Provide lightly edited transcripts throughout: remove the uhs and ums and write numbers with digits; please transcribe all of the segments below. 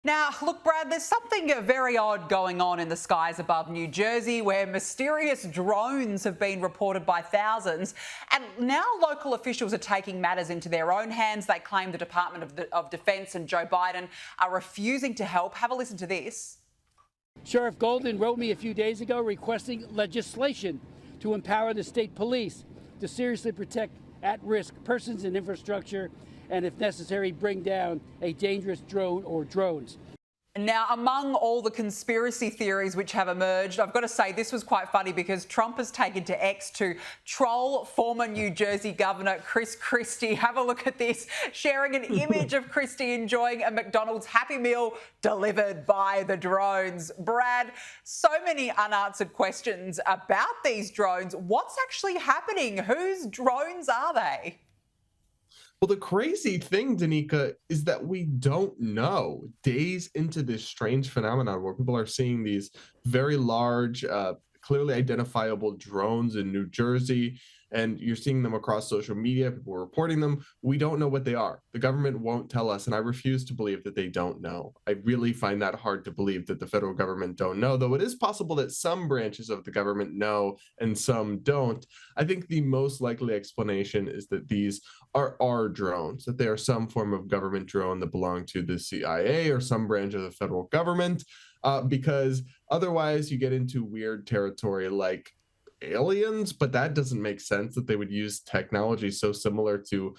Now, look, Brad, there's something very odd going on in the skies above New Jersey where mysterious drones have been reported by thousands. And now local officials are taking matters into their own hands. They claim the Department of Defense and Joe Biden are refusing to help. Have a listen to this. Sheriff Golden wrote me a few days ago requesting legislation to empower the state police to seriously protect at-risk persons and infrastructure, and if necessary, bring down a dangerous drone or drones. Now, among all the conspiracy theories which have emerged, I've got to say this was quite funny because Trump has taken to X to troll former New Jersey Governor Chris Christie. Have a look at this, sharing an image of Christie enjoying a McDonald's Happy Meal delivered by the drones. Brad, so many unanswered questions about these drones. What's actually happening? Whose drones are they? Well, the crazy thing, Danica, is that we don't know days into this strange phenomenon where people are seeing these very large, clearly identifiable drones in New Jersey, and you're seeing them across social media. People are reporting them. We don't know what they are. The government won't tell us, and I refuse to believe that they don't know. I really find that hard to believe that the federal government don't know, though it is possible that some branches of the government know and some don't. I think the most likely explanation is that these are our drones, that they are some form of government drone that belong to the CIA or some branch of the federal government, because otherwise you get into weird territory like aliens, but that doesn't make sense that they would use technology so similar to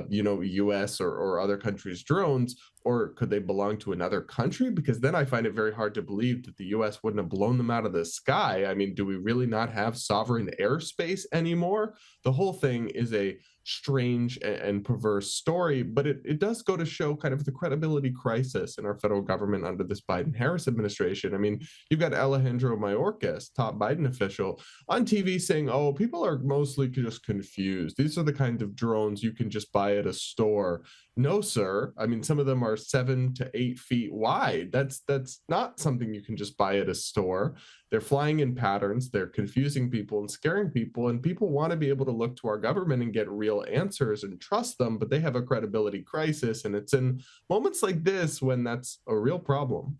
US or other countries' drones. Or could they belong to another country? Because then I find it very hard to believe that the US wouldn't have blown them out of the sky. I mean, do we really not have sovereign airspace anymore? The whole thing is a strange and perverse story, but it does go to show kind of the credibility crisis in our federal government under this Biden-Harris administration. I mean, you've got Alejandro Mayorkas, top Biden official, on TV saying, oh, people are mostly just confused. These are the kind of drones you can just buy at a store. No, sir. I mean, some of them are 7 to 8 feet wide. That's not something you can just buy at a store. They're flying in patterns. They're confusing people and scaring people. And people want to be able to look to our government and get real answers and trust them, but they have a credibility crisis. And it's in moments like this when that's a real problem.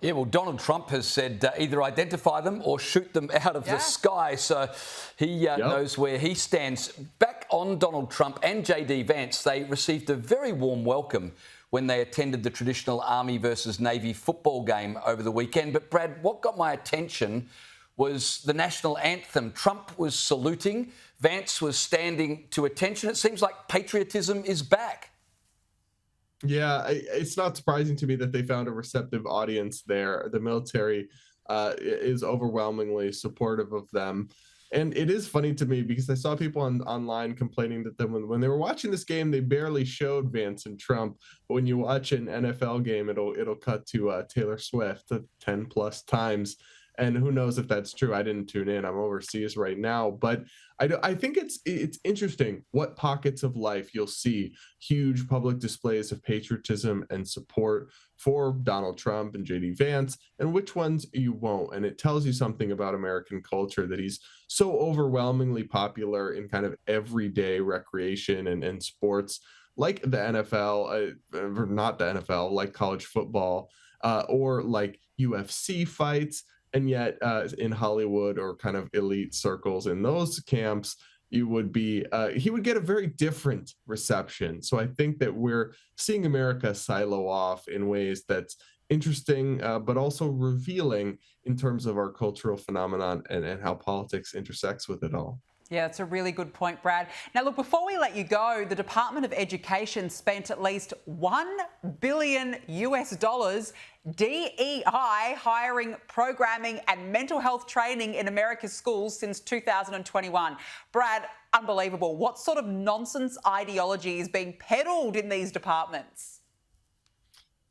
Yeah, well, Donald Trump has said either identify them or shoot them out of the sky. So he knows where he stands. Back on Donald Trump and JD Vance, they received a very warm welcome when they attended the traditional Army versus Navy football game over the weekend. But Brad, what got my attention was the national anthem. Trump was saluting, Vance was standing to attention. It seems like patriotism is back. Yeah, it's not surprising to me that they found a receptive audience there. The military is overwhelmingly supportive of them. And it is funny to me because I saw people online complaining that when they were watching this game, they barely showed Vance and Trump. But when you watch an NFL game, it'll cut to Taylor Swift 10 plus times. And who knows if that's true? I didn't tune in. I'm overseas right now, but I think it's interesting what pockets of life you'll see huge public displays of patriotism and support for Donald Trump and JD Vance, and which ones you won't. And it tells you something about American culture that he's so overwhelmingly popular in kind of everyday recreation and sports like the NFL, or not the NFL, like college football, or like UFC fights. And yet in Hollywood or kind of elite circles in those camps, he would get a very different reception. So I think that we're seeing America silo off in ways that's interesting, but also revealing in terms of our cultural phenomenon and how politics intersects with it all. Yeah, it's a really good point, Brad. Now, look, before we let you go, the Department of Education spent at least $1 billion DEI hiring, programming and mental health training in America's schools since 2021. Brad, unbelievable. What sort of nonsense ideology is being peddled in these departments?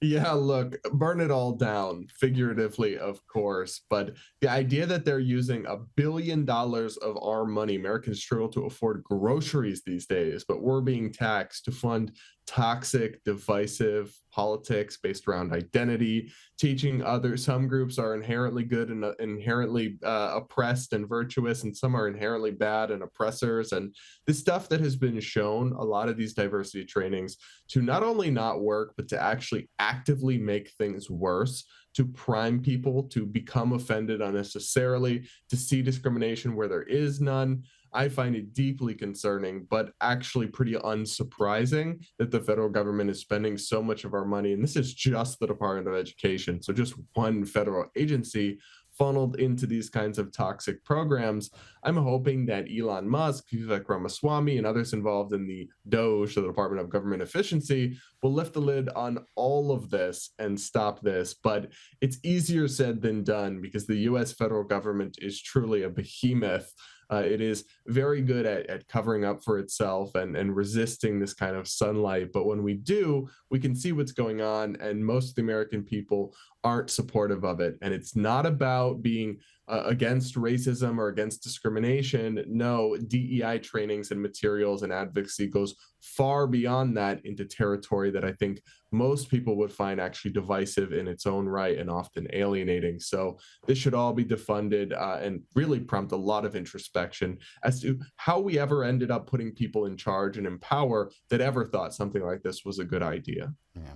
Yeah, look, burn it all down, figuratively, of course. But the idea that they're using $1 billion of our money, Americans struggle to afford groceries these days, but we're being taxed to fund toxic, divisive politics based around identity, teaching some groups are inherently good and inherently oppressed and virtuous, and some are inherently bad and oppressors. And this stuff that has been shown, a lot of these diversity trainings, to not only not work, but to actually actively make things worse, to prime people to become offended unnecessarily, to see discrimination where there is none. I find it deeply concerning, but actually pretty unsurprising that the federal government is spending so much of our money. And this is just the Department of Education. So just one federal agency funneled into these kinds of toxic programs. I'm hoping that Elon Musk, Vivek Ramaswamy, and others involved in the DOGE, the Department of Government Efficiency, will lift the lid on all of this and stop this. But it's easier said than done because the US federal government is truly a behemoth. It is very good at covering up for itself and resisting this kind of sunlight. But when we do, we can see what's going on, and most of the American people aren't supportive of it. And it's not about being against racism or against discrimination. No, DEI trainings and materials and advocacy goes far beyond that into territory that I think most people would find actually divisive in its own right and often alienating. So this should all be defunded and really prompt a lot of introspection as to how we ever ended up putting people in charge and in power that ever thought something like this was a good idea. Yeah.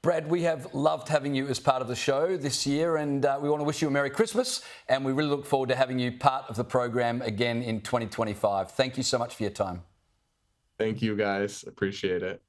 Brad, we have loved having you as part of the show this year, and we want to wish you a Merry Christmas, and we really look forward to having you part of the program again in 2025. Thank you so much for your time. Thank you, guys. Appreciate it.